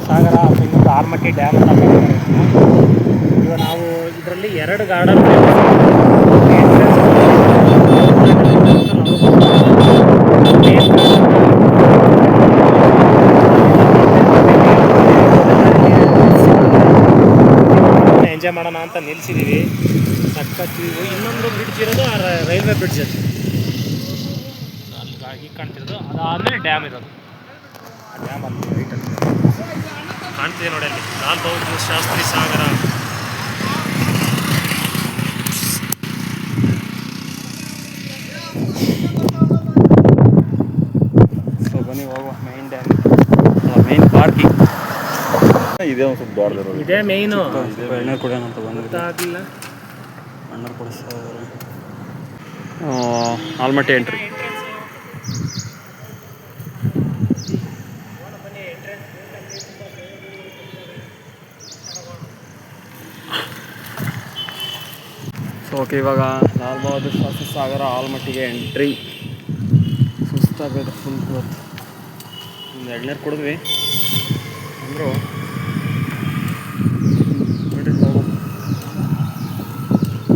ಸಾಗರ. ಇನ್ನೊಂದು ಆಲ್ಮಟ್ಟಿ ಡ್ಯಾಮ್ ಅಂತ ಈಗ ನಾವು ಇದರಲ್ಲಿ 2 ಗಾರ್ಡನ್ ಎಂಜಾಯ್ ಮಾಡೋಣ ಅಂತ ನಿಲ್ಸಿದ್ದೀವಿ. ಸಖತ್. ಇನ್ನೊಂದು ಬ್ರಿಡ್ಜ್ ಇರೋದು ರೈಲ್ವೆ ಬ್ರಿಡ್ಜ್ ಅದು ಅಲ್ಲಿ ಕಾಣ್ತಿರೋದು. ಅದಾದಮೇಲೆ ಡ್ಯಾಮ್ ಇರೋದು. ಆ ಡ್ಯಾಮ್ ಅಲ್ಲಿ ರೈಟಲ್ಲಿ ಕಾಣ್ತಿದೆ ನೋಡಿ. ಅಲ್ಲಿ ಲಾಲ್ ಬಹದ್ದೂರ್ ಶಾಸ್ತ್ರಿ ಸಾಗರ. ಸೊ ಬನ್ನಿ ಹೋಗುವ ಮೇನ್ ಡ್ಯಾಮ್, ಮೇನ್ ಪಾರ್ಕಿಂಗ್. ಇದೇ ಒಂದು ಸ್ವಲ್ಪ ದೊಡ್ಡದಿರೋದು. ಇದೇ ಮೇಯ್ನು. ಎಣ್ಣೆ ಕುಡಿಯೋಣ ಅಂತ ಬಂದಿದ್ದೆ. ಗೊತ್ತಾಗಲಿಲ್ಲ. ಅಣ್ಣ ಕೊಡಿಸ್ತಾರೆ. ಆಲ್ಮಟ್ಟಿ ಎಂಟ್ರಿ. ಸೊ ಓಕೆ, ಇವಾಗ ಲಾಲ್ ಬಹದ್ದೂರ್ ಶಾಸ್ತ್ರಿ ಸಾಗರ ಆಲ್ಮಟ್ಟಿಗೆ ಎಂಟ್ರಿ. ಸುಸ್ತಾಗಬೇಕು ಫುಲ್. ಇವತ್ತು ಒಂದು ಎಳ್ನೀರು ಕುಡಿದ್ವಿ ಅಂದರು ಬಿಡ್ರಿ ಹೋಗೋದು.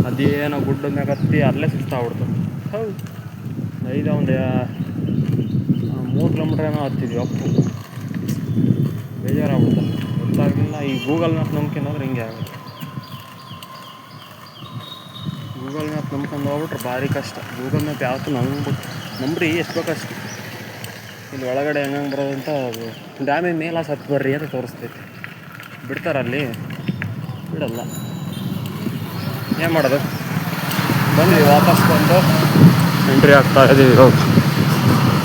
ಅದೇನೋ ಗುಡ್ಡ ಮ್ಯಾಗ ಹತ್ತಿ ಅಲ್ಲೇ ಸುಸ್ತಾಗ್ಬಿಡ್ತು. ಹೌದು, ಐದ ಒಂದು 3 ಕಿಲೋಮೀಟ್ರ್ ಏನೋ ಹತ್ತಿದ್ವಿ. ಅಪ್ಪು ಬೇಜಾರಾಗ್ಬಿಡ್ತು, ಗೊತ್ತಾಗಲಿಲ್ಲ. ಈ ಗೂಗಲ್ ಮ್ಯಾಪ್ ನಂಬ್ಕೊಂಡ್ರೆ ಹಿಂಗೆ ಆಗುತ್ತೆ. ಗೂಗಲ್ ಮ್ಯಾಪ್ ನಂಬ್ಕೊಂಡು ಹೋಗ್ಬಿಟ್ರೆ ಭಾರಿ ಕಷ್ಟ. ಗೂಗಲ್ ಮ್ಯಾಪ್ ಯಾವತ್ತೂ ನಂಬ್ರಿ ಎಷ್ಟು ಬೇಕಷ್ಟು. ಇಲ್ಲಿ ಒಳಗಡೆ ಹೆಂಗೆ ಬರೋದಂತ ಅದು ಡ್ಯಾಮೇಜ್ ಮೇಲೆ ಹತ್ತು ಬರ್ರಿ ಅಂತ ತೋರಿಸ್ತೈತಿ. ಬಿಡ್ತಾರಲ್ಲಿ? ಬಿಡಲ್ಲ. ಏನು ಮಾಡೋದು? ಬಂದ್ವಿ, ವಾಪಸ್ ಬಂದು ಎಂಟ್ರಿ ಆಗ್ತಾ ಇದ್ದೀವಿ. ಹೋಗಿ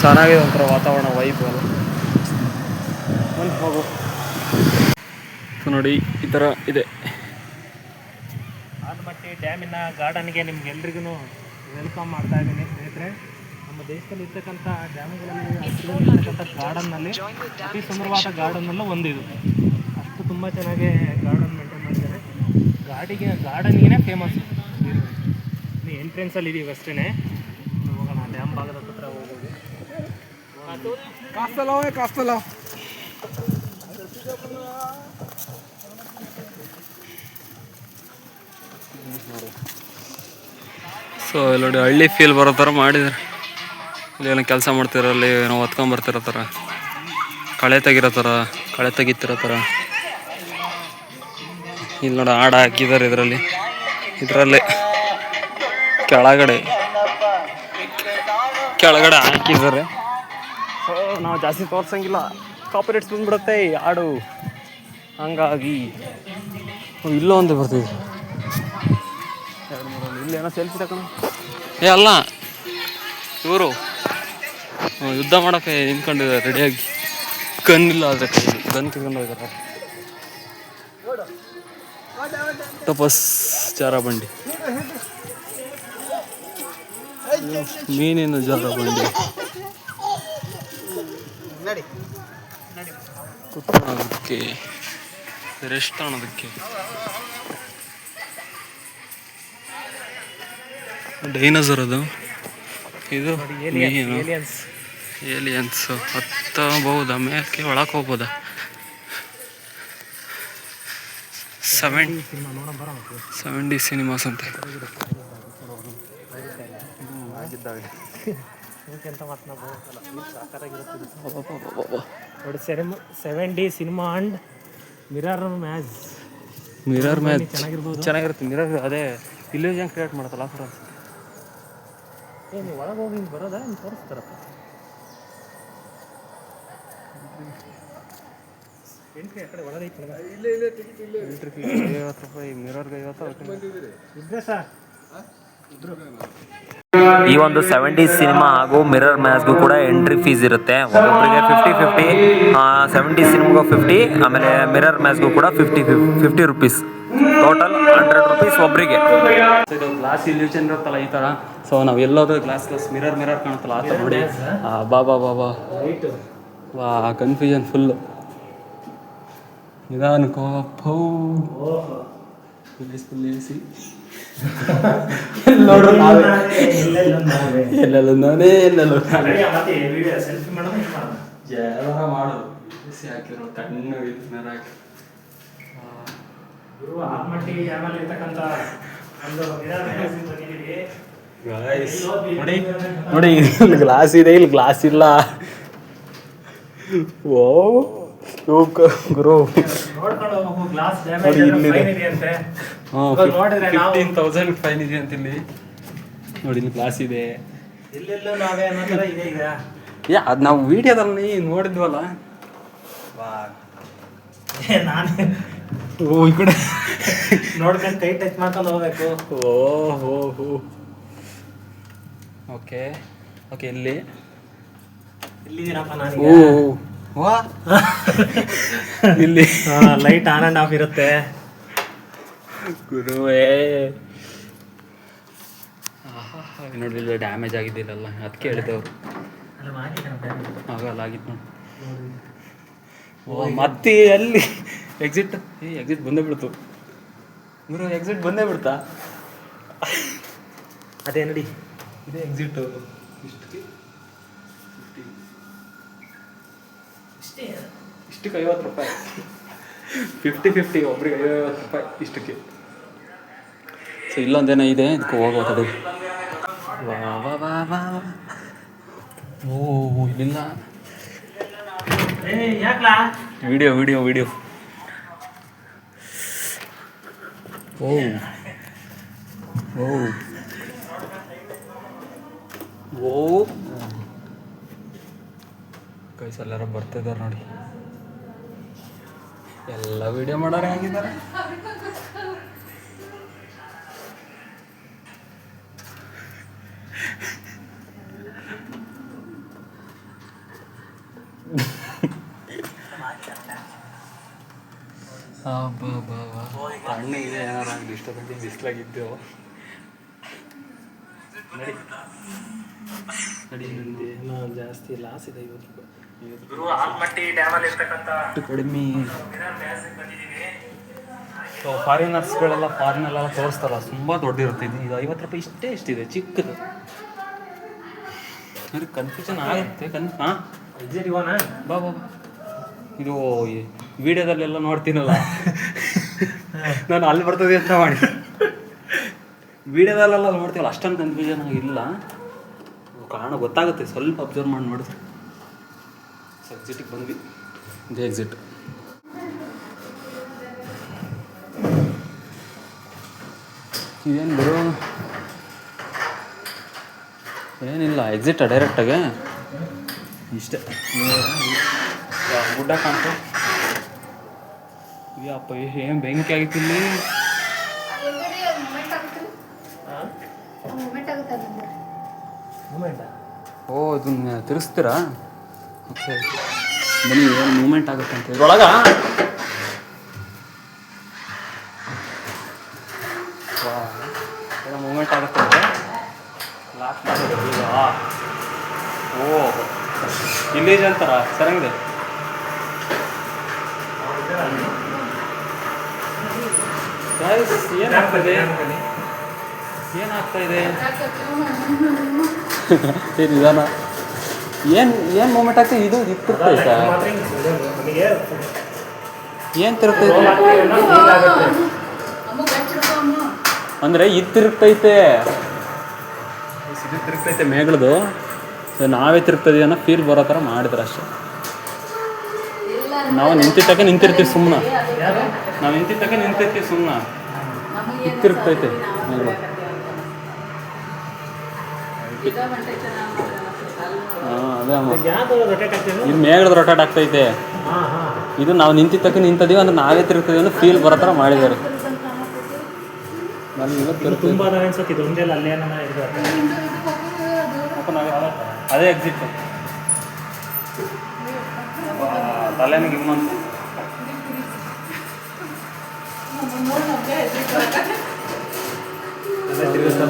ಚೆನ್ನಾಗಿದೆ ಒಂಥರ ವಾತಾವರಣ, ವೈಬ್ ಅಲ್ಲ. ಬನ್ನಿ ಹೋಗು. ಸೊ ನೋಡಿ, ಈ ಥರ ಇದೆ ಆಲ್ಮಟ್ಟಿ ಡ್ಯಾಮಿನ ಗಾರ್ಡನ್ಗೆ ನಿಮ್ಗೆಲ್ರಿಗೂ ವೆಲ್ಕಮ್ ಮಾಡ್ತಾ ಇದ್ದೀನಿ ಸ್ನೇಹಿತರೆ. ನಮ್ಮ ದೇಶದಲ್ಲಿ ಇರ್ತಕ್ಕಂಥ ಡ್ಯಾಮ್ಗಳಲ್ಲಿ ಇರ್ತಕ್ಕಂಥ ಗಾರ್ಡನ್ನಲ್ಲಿ ಅತಿ ಸುಂದರವಾದ ಗಾರ್ಡನ್ನಲ್ಲೂ ಒಂದಿದು. ಅಷ್ಟು ತುಂಬ ಚೆನ್ನಾಗಿ ಗಾರ್ಡನ್ ಮೇಂಟೈನ್ ಮಾಡಿದ್ದಾರೆ. ಗಾರ್ಡನ್ಗೆ ಫೇಮಸ್. ಎಂಟ್ರೆನ್ಸಲ್ಲಿ ಇದೀವಿ ಅಷ್ಟೇ. ಹೋಗೋಣ, ಡ್ಯಾಮ್ ಭಾಗದ ಹತ್ರ ಹೋಗೋದು. ಸೊ ಇಲ್ಲಿ ನೋಡಿ, ಹಳ್ಳಿ ಫೀಲ್ ಬರೋ ಥರ ಮಾಡಿದ್ದಾರೆ. ಇಲ್ಲಿ ಏನೋ ಕೆಲಸ ಮಾಡ್ತಿರೋ, ಅಲ್ಲಿ ಏನೋ ಹೊತ್ಕೊಂಬರ್ತಿರೋ ಥರ, ಕಳೆ ತೆಗಿರೋ ಥರ, ಕಳೆ ತೆಗಿತಿರೋ ಥರ. ಇಲ್ಲಿ ನೋಡಿ ಹಾಡು ಹಾಕಿದ್ದಾರೆ ಇದರಲ್ಲಿ ಕೆಳಗಡೆ ಹಾಕಿದ್ದಾರೆ. ಸೊ ನಾವು ಜಾಸ್ತಿ ತೋರ್ಸಂಗಿಲ್ಲ, ಕಾಪಿರೈಟ್ಸ್ ಬಂದ್ಬಿಡುತ್ತೆ ಹಾಡು. ಹಂಗಾಗಿ ಇಲ್ಲೋ ಅಂತ ಬರ್ತಿದ್ವಿ. 2-3 ಇಲ್ಲೇನೋ ಸೆಲ್ಫಿ ತಗೊಂಡು ಅಲ್ಲ, ಇವರು ಯುದ್ಧ ಮಾಡೋಕ್ಕೆ ನಿಂತ್ಕೊಂಡಿದ್ದಾರೆ ರೆಡಿಯಾಗಿ. ಗನ್ನಿಲ್ಲ ಆದರೆ ಕೈಯಲ್ಲಿ, ಗನ್ ಕಿತ್ಕೊಂಡು ಹೋಗಿದ್ದಾರೆ. ತಪಸ್ ಜಾರ ಬಂಡಿ, ಮೀನಿನ ಜಾರ ಬಂಡಿ, ಕುತ್ಕೊಳ್ಳೋದಕ್ಕೆ, ರೆಸ್ಟ್ ಅನ್ನೋದಕ್ಕೆ. ಡೈನೋಸರ್ ಅದು, ಇದು ಏಲಿಯನ್ಸ್. ಹತ್ತಬಹುದಾ ಮೇಲಕ್ಕೆ? ಒಳಕ್ಕೆ ಹೋಗ್ಬೋದಾ? 70 ಸಿನಿಮಾಸ್ ಅಂತೆ. ನೋಡಿ, 70 ಸಿನಿಮಾ ಅಂಡ್ ಮಿರರ್ ಮ್ಯಾಚ್ ಚೆನ್ನಾಗಿರುತ್ತೆ. ಮಿರರ್ ಅದೇ ಇಲ್ಯೂಷನ್ ಕ್ರಿಯೇಟ್ ಮಾಡುತ್ತಲ್ಲ ಸರ್. ನೀವು ಒಳಗೆ ಹೋಗಿ ಹಿಂಗೆ ಬರೋದಾ? ಹಿಂಗೆ ತೋರಿಸ್ತಾರಪ್ಪ. ಎಂಟ್ರಿ ಆ ಕಡೆ ಒಳಗೈತೆ. ಎಂಟ್ರಿ ಫೀಸ್ 50 ರೂಪಾಯಿ, ಮಿರರ್ಗೆ 50 ಇದ್ರೆ ಸರ್. ಈ ಒಂದು 70 ಸಿನಿಮಾ ಹಾಗೂ ಮಿರರ್ ಮ್ಯಾಚ್ಗೂ ಕೂಡ ಎಂಟ್ರಿ ಫೀಸ್ ಇರುತ್ತೆ. ಒಬ್ಬೊಬ್ಬರಿಗೆ 50-50, 70 ಸಿನಿಮಾಗೂ 50, ಆಮೇಲೆ ಮಿರರ್ ಮ್ಯಾಚ್ಗೂ ಕೂಡ 50 ರೂಪೀಸ್. ಟೋಟಲ್ 100 ರೂಪೀಸ್ ಒಬ್ಬರಿಗೆ. ಇದು ಗ್ಲಾಸ್ ಇಲ್ಯೂಷನ್ ಇರುತ್ತಲ್ಲ ಈ ಥರ. ಸೊ ನಾವು ಎಲ್ಲೋದ್ರೂ ಗ್ಲಾಸ್ ಮಿರರ್ ಕಾಣುತ್ತಲ್ಲ ಆ ಥರ ನೋಡಿ. ವಾ ಕನ್ಫ್ಯೂಷನ್ ಫುಲ್ಲು. ನಿಧಾನಕ್ಕೋ ಎಲ್ಲೆಲ್ಲೋ ನಾನೇ ಮಾಡೋದು ಬಿಸಿ ಹಾಕಿರೋ ಕಣ್ಣು ಮಿರರ್ ಹಾಕಿ. ಆಲ್ಮಟ್ಟಿ ಡ್ಯಾಮಲ್ಲಿ ಇರ್ತಕ್ಕಂಥ ಒಂದು ನೋಡಿ, ಇಲ್ಲಿ ಗ್ಲಾಸ್ ಇದೆ, ಇಲ್ಲಿ ಗ್ಲಾಸ್ ಇಲ್ಲ. ಓ ಗುರು, ನೋಡ್ಕೊಂಡು ಹೋಗು. ಗ್ಲಾಸ್ ಡ್ಯಾಮೇಜ್ ಇದೆ ಅಂತೆ. 15,000 ಫೈನ್ ಇದೆ ಅಂತ ಇಲ್ಲಿ. ನೋಡಿ, ಇಲ್ಲಿ ಗ್ಲಾಸ್ ಇದೆ. ಎಲ್ಲೆಲ್ಲೋ ನಾವೇ ಅನ್ನೋ ಥರ ಇದೆ ಈಗ. ಅದು ನಾವು ವಿಡಿಯೋದಲ್ಲಿ ನೋಡಿದ್ವಲ್ಲ. ನಾನು ಈ ಕಡೆ ನೋಡ್ಕೊಂಡು ಕೈ ಟಚ್ ಮಾಡ್ಕೊಂಡು ಹೋಗ್ಬೇಕು. ಓಹೋ ಓಕೆ. ಇಲ್ಲಿದ್ದೀನಪ್ಪ ನಾನು. ಇಲ್ಲಿ ಲೈಟ್ ಆನ್ ಆ್ಯಂಡ್ ಆಫ್ ಇರುತ್ತೆ. ಗುರುವೇ ನೋಡಿಲ್ಲ ಡ್ಯಾಮೇಜ್ ಆಗಿದ್ದಿಲ್ಲಲ್ಲ ಅದಕ್ಕೆ ಹೇಳಿದವರು ಆಗಲ್ಲ ಆಗಿತ್ತು ನೋಡಿ. ಓ ಮತ್ತೆ ಅಲ್ಲಿ ಎಕ್ಸಿಟ್ ಎಕ್ಸಿಟ್ ಬಂದೇ ಬಿಡ್ತು ಗುರು, ಎಕ್ಸಿಟ್ ಬಂದೇ ಬಿಡ್ತಾ. ಅದೇ ನೋಡಿ ಇದೇ ಎಕ್ಸಿಟ್. ಇಷ್ಟಕ್ಕೆ 50 ರೂಪಾಯಿ, 50-50 ಒಬ್ರಿಗೆ 50 ರೂಪಾಯಿ ಇಷ್ಟಕ್ಕೆ. ಸೊ ಇಲ್ಲೊಂದೇನೋ ಇದೆ, ಇದಕ್ಕೆ ಹೋಗೋದು. ಓ ಇಲ್ಲಿಲ್ಲ, ಯಾಕ್ಲಾ ವಿಡಿಯೋ ವಿಡಿಯೋ ವಿಡಿಯೋ. ಓ ಓ ಓ ಗೈಸ್ ಎಲ್ಲಾರ ಬರ್ತಿದ್ದಾರೆ ನೋಡಿ, ಎಲ್ಲ ವಿಡಿಯೋ ಮಾಡೋರೆ ಆಗಿದ್ದಾರೆ. ತಣ್ಣಗಿದೆ, ಏನಾರು ಆಗಲಿ ಇಷ್ಟೊಂದು ಬಿಸಿಲಾಗಿದ್ದೆವು. ನಡಿ ನಡಿ, ಏನೋ ಜಾಸ್ತಿ ಲಾಸ್ ಇದೆ 50 ರೂಪಾಯಿ. ಅಷ್ಟು ಕಡಿಮೆ. ಸೊ ಫಾರಿನರ್ಸ್ಗಳೆಲ್ಲ ಫಾರಿನಲ್ಲೆಲ್ಲ ತೋರಿಸ್ತಾರಲ್ಲ, ತುಂಬ ದೊಡ್ಡದಿರುತ್ತೆ. ಇದು 50 ರೂಪಾಯಿ ಇಷ್ಟೇ, ಎಷ್ಟಿದೆ ಚಿಕ್ಕದು. ನನಗೆ ಕನ್ಫ್ಯೂಷನ್ ಆಗುತ್ತೆ. ಹಾಂ ಎಕ್ಸಿಟ್ ಇವನಾ? ಬಾ ಬಾ ಬಾ. ಇದು ವಿಡಿಯೋದಲ್ಲೆಲ್ಲ ನೋಡ್ತೀನಲ್ಲ ನಾನು ಅಲ್ಲಿ ಬರ್ತದೆ ಅಂತ ಮಾಡಿ ವಿಡಿಯೋದಲ್ಲೆಲ್ಲ ನೋಡ್ತೀವಲ್ಲ, ಅಷ್ಟೊಂದು ಕನ್ಫ್ಯೂಷನ್ ಆಗಿಲ್ಲ. ಕಾರಣ ಗೊತ್ತಾಗುತ್ತೆ, ಸ್ವಲ್ಪ ಅಬ್ಸರ್ವ್ ಮಾಡಿ ನೋಡಿದ್ರೆ. ಸೊ ಎಕ್ಸಿಟಿಗೆ ಬಂದ್ವಿ, ಇದೇ ಎಕ್ಸಿಟ್. ಇದೇನು ಬಿಡು, ಏನಿಲ್ಲ, ಎಕ್ಸಿಟ್ ಡೈರೆಕ್ಟಾಗೆ ಇಷ್ಟೇ. ಗುಡ್ಡ ಕಾಣ್ತು. ಯಪ್ಪ ಏನು ಬೆಂಕಿ ಆಗಿತ್ತು ಇಲ್ಲಿ. ಓ ಇದನ್ನ ತಿರ್ಸ್ತೀರಾ? ಓಕೆ ಬನ್ನಿ, ಏನು ಮೂಮೆಂಟ್ ಆಗುತ್ತೆ ಅಂತ ಇದ್ರೊಳಗ. ಏನೋ ಮೂಮೆಂಟ್ ಆಗುತ್ತೆ ಅಂತ ಲಾಕ್ ಮಾಡಿದ್ರು ಈಗ. ಓ ವಿಲೇಜ್ ಅಂತಾರ, ಚೆನ್ನಾಗಿದೆ. ಏನಾಗ್ತದೆ, ಏನಾಗ್ತಾ ಇದೆ ನಿಧಾನ. ಏನು ಮೂಮೆಂಟ್ ಆಗ್ತದೆ? ಇದು ತಿರುಗ್ತೈತೆ, ಏನು ತಿರುಗ್ತೈತೆ ಅಂದರೆ ಇದು ತಿರುಗ್ತೈತೆ, ಇದು ತಿರುಗ್ತೈತೆ ಮೇಗಳದು. ನಾವೇ ತಿರುಗ್ತದೆ ಅನ್ನೋ ಫೀಲ್ ಬರೋ ಥರ ಮಾಡಿದ್ರೆ ಅಷ್ಟೇ. ನಾವು ನಿಂತಿದ್ದಕ್ಕೆ ನಿಂತಿರ್ತೀವಿ ಸುಮ್ಮನೆ, ನಾವು ನಿಂತಿದ್ದಕ್ಕೆ ನಿಂತಿರ್ತೀವಿ ಸುಮ್ಮನೆ. ಇದು ತಿರುಗ್ತೈತೆ ಮೇಗಳು. ಹಾಂ ಅದೇ ಅಮ್ಮ, ಇದು ಮೇಗಳದ ರೊಟೇಟ್ ಆಗ್ತೈತೆ. ಇದು ನಾವು ನಿಂತಿದ್ದಕ್ಕೆ ನಿಂತಿದ್ದೀವಿ ಅಂದ್ರೆ ನಾವೇ ತಿರುಗ್ತೀವಿ ಅನ್ನೋ ಫೀಲ್ ಬರೋ ಥರ ಮಾಡಿದ್ದಾರೆ. ತುಂಬ ಅನ್ಸುತ್ತೆ ಇದು ಒಂದೇ ಅಲ್ಲೇ ಅದೇ ಎಕ್ಸಿಟ್. ತಲೆನಿಗೆ ಹಿಮ್ಮಂತ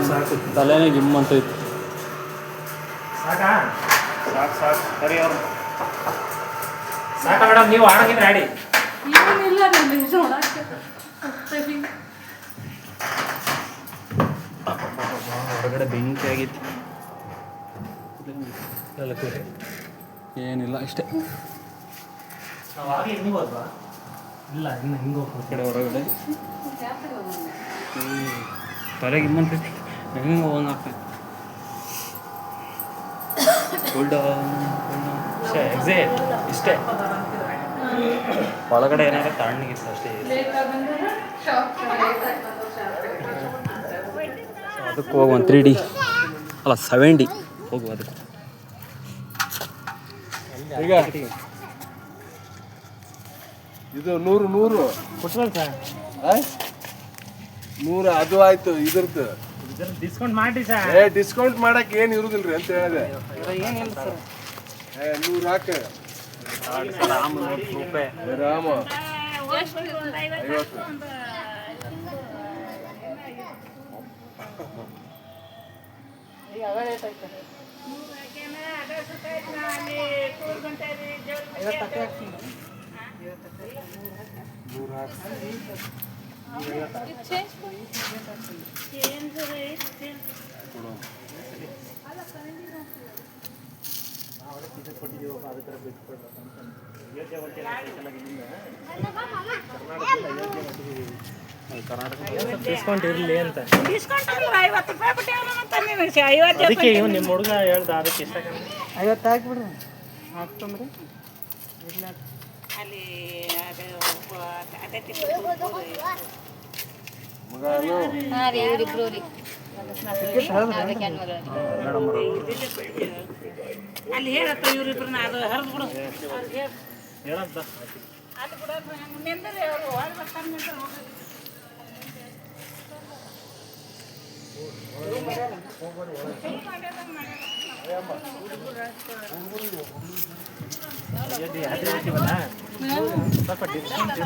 ಸಾಕು, ತಲೆನಿಗೆ ಹಿಮ್ಮಂತೈತಿ. ಸಾಕಾ? ಸಾಕು ಸಾಕು, ಸರಿ ಅವ್ರು ಸಾಕ ಮೇಡಮ್, ನೀವು ಆಡೋಗಿದ್ರೆ ಆಡಿ. ಹೊರಗಡೆ ಬೆಂಕಿ ಆಗಿತ್ತು. ಏನಿಲ್ಲ ಇಷ್ಟೇ. ನಾವು ಆಗಲಿ ಹಿಂಗೆ ಹೋದ್ವಾ? ಇಲ್ಲ, ಇನ್ನು ಹಿಂಗೆ ಹೋಗ್ಬೋದು. ಕಡೆ ಹೊರಗಡೆ ತಲೆಗೆ ಹಿಮ್ಮಂತೈತಿ, ಹೆಂಗೆ ಹೋಗಂಗೆ ಆಗ್ತೈತಿ. ಇಷ್ಟೇ ಎಕ್ಸಿಟ್, ಇಷ್ಟೇ. ಒಳಗಡೆ ಏನಾದ್ರು ತಣ್ಣಗಿತ್ತು ಅಷ್ಟೇ. ಅದಕ್ಕೆ ಹೋಗುವ 3D ಅಲ್ಲ 7D ಹೋಗುವ ಅದಕ್ಕೆ. ಈಗ ಇದು 100 ಕೊಟ್ವಲ್ಲ ಸರ್, 100 ಅದು ಆಯ್ತು. ಇದ್ರದ್ದು ಡಿಸ್ಕೌಂಟ್ ಮಾಡಿ ಸರ್. ಡಿಸ್ಕೌಂಟ್ ಮಾಡಕ್ ಏನ್ ಇರುದಿಲ್ರಿ ಅಂತ ಹೇಳಿದೆ. 100 ಹಾಕ. ರೂಪಾಯಿ ರಾಮ ಡಿಸ್ಕೌಂಟ್ ಇರಲಿ ಅಂತ ಡಿಸ್ಕೌಂಟ್ ಅಲ್ಲ 50 ರೂಪಾಯಿ ಬಿಟ್ಟು ಅವನ ಅದಕ್ಕೆ ಇವ್ ನಿಮ್ಮ ಹುಡುಗ ಹೇಳ್ದ ಅದಕ್ಕೆ ಇಷ್ಟ 50 ಹಾಕ್ಬಿಡ್ರಿ ಹಾಕ್ತಂದ್ರೆ ಅಲ್ಲಿ ಅಲ್ಲಿ ಹೇಳತ್ತ ಇವ್ರಿಬ್ರನ್ನ ಅದು ಹರಿದು ಬಿಡು ಹೇಳಂತ ಅದು ಬಿಡ ನಿಂದ್ರೆ ಅವರು ಹೊರಗೆ ಬರ್ತಾರೆ ಸ್ವಲ್ಪ ಡಿಸ್ಕೌಂಟ್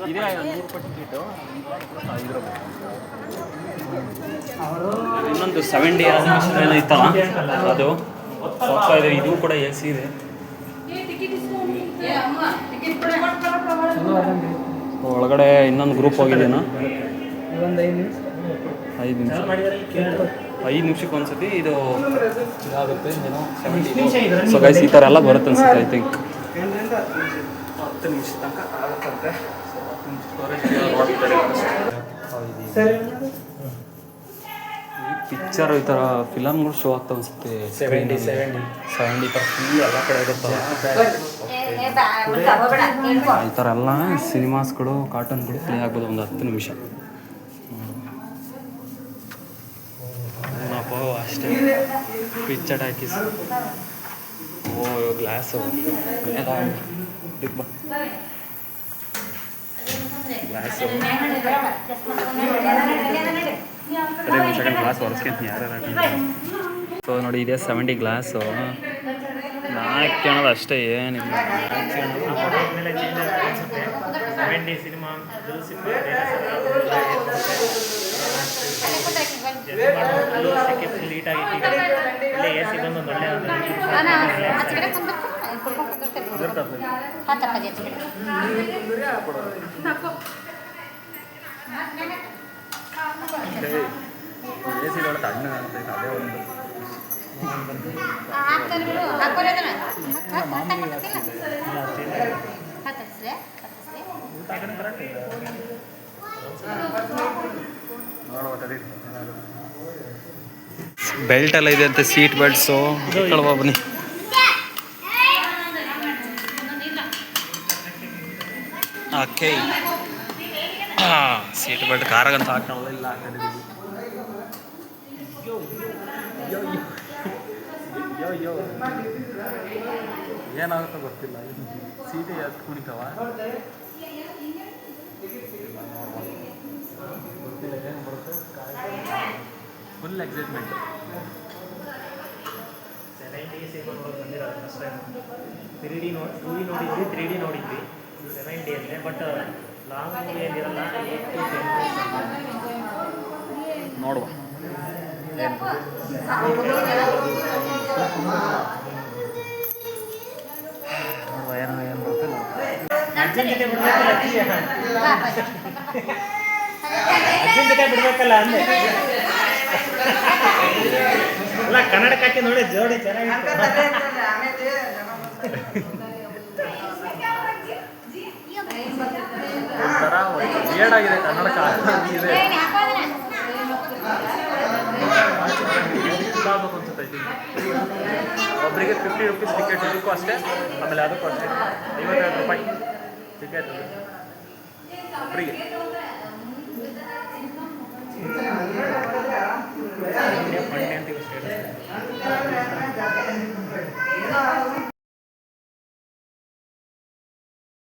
ಇದೇ 100 ರೂಪಾಯಿ ಟಿಕೆಟು 5 ರೂಪಾಯಿ. ಇನ್ನೊಂದು 70 ಏನೋ ಇತ್ತಲ್ಲ ಅದು ಹೋಗ್ತಾ ಇದೆ. ಇದು ಕೂಡ AC ಇದೆ. ಒಳಗಡೆ ಇನ್ನೊಂದು ಗ್ರೂಪ್ ಹೋಗಿದ್ದೇನೋ 5 ನಿಮಿಷ 5 ನಿಮಿಷಕ್ಕೆ ಒಂದ್ಸತಿ ಇದು ಇದಾಗುತ್ತೆ ಏನೋ 70. ಸೊ ಗೈಸ್ ಈ ಥರ ಎಲ್ಲ ಬರುತ್ತೆ ಅನ್ಸುತ್ತೆ ಐ ಥಿಂಕ್ 10 ನಿಮಿಷ ತನಕ ಆಗುತ್ತಂತೆ. ಪಿಕ್ಚರ್ ಈ ಥರ ಫಿಲಮ್ಗಳು ಶೋ ಆಗ್ತಾ ಅನ್ಸುತ್ತೆ. 70 ಥರ ಫುಲ್ ಎಲ್ಲ ಕಡೆ ಇರುತ್ತೆ ಈ ಥರ ಎಲ್ಲ ಸಿನಿಮಾಸ್ಗಳು ಕಾರ್ಟೂನ್ಗಳು ಪ್ಲೇ ಆಗ್ಬೋದು ಒಂದು 10 ನಿಮಿಷ. ಅಷ್ಟೇ ಪಿಕ್ಚರ್ ಹಾಕಿ ಓ ಗ್ಲಾಸು ಗ್ಲಾಸು ಅದೇ ಒಂದು ಸೆಕೆಂಡ್ ಗ್ಲಾಸ್ ಒರೆಸ್ಕೊಂತೀನಿ ಯಾರು. ಸೊ ನೋಡಿ ಇದೇ 70 ಗ್ಲಾಸು. ನಾಲ್ಕು ಅನ್ನೋದು ಅಷ್ಟೇ ಏನಿಲ್ಲ. 70 ಸಿನಿಮಾ ಫುಲ್ ಹೀಟ್ ಆಗಿತ್ತು. ಇಲ್ಲೇ AC ಬಂದೊಂದು ಒಳ್ಳೆ AC ನೋಡಿ ತಣ್ಣಗೆ ಆಗ್ತೈತೆ. ಅದೇ ಒಂದು ಬೆಲ್ಟ್ ಎಲ್ಲ ಇದೆ ಅಂತೆ, ಸೀಟ್ ಬೆಲ್ಟ್ಸು. ಬನ್ನಿ ಓಕೆ. ಸೀಟ್ ಬೆಲ್ಟ್ ಕಾರಾಗಂತ ಹಾಕೊಳ್ಳಲ್ಲ, ಇಲ್ಲ ಹಾಕೊಂಡಿದ್ದೀವಿ. ಏನಾಗುತ್ತೋ ಗೊತ್ತಿಲ್ಲ. ಸೀಟೇ ಯಾಕೆ ಕುಣಿತಾವ ಗೊತ್ತಿಲ್ಲ, ಏನು ಬರುತ್ತೆ. Full excitement. 70 ಸಿನಿಮಾ ನೋಡೋದು ಬಂದಿರೋದು ಫಸ್ಟ್ ಟೈಮ್. 3D 2D ನೋಡಿದ್ವಿ, 3D ನೋಡಿದ್ವಿ 70 ಅಲ್ಲೇ. ಬಟ್ ಲಾಂಗ್ ಮೂವಿ ಏನಿರಲ್ಲ, 8 to 10 ನೋಡುವ. ಏನು ಬರುತ್ತೆ ಅರ್ಜೆಂಟ್ ಬಿಡ್ಬೇಕಲ್ಲ ಅಂದೆ. ಅಲ್ಲ ಕನ್ನಡಕ್ಕೆ ಹಾಕಿ ನೋಡಿ, ಜೋಡಿ ಚೆನ್ನಾಗಿತ್ತು. ಒಂಥರ ಏಡಾಗಿದೆ ಕನ್ನಡಕ್ಕೆ ಇದೆ. ಅನ್ಸುತ್ತೆ ಒಬ್ಬರಿಗೆ 50 ರೂಪೀಸ್ ಟಿಕೆಟ್, ಇದಕ್ಕೂ ಅಷ್ಟೇ. ಆಮೇಲೆ ಅದಕ್ಕೂ ಅಷ್ಟೇ 52 ರೂಪಾಯಿ ಟಿಕೆಟ್ ಒಬ್ಬರಿಗೆ. ಫಂಡೆ ಅಂತ ಸ್ಟೇಟಸ್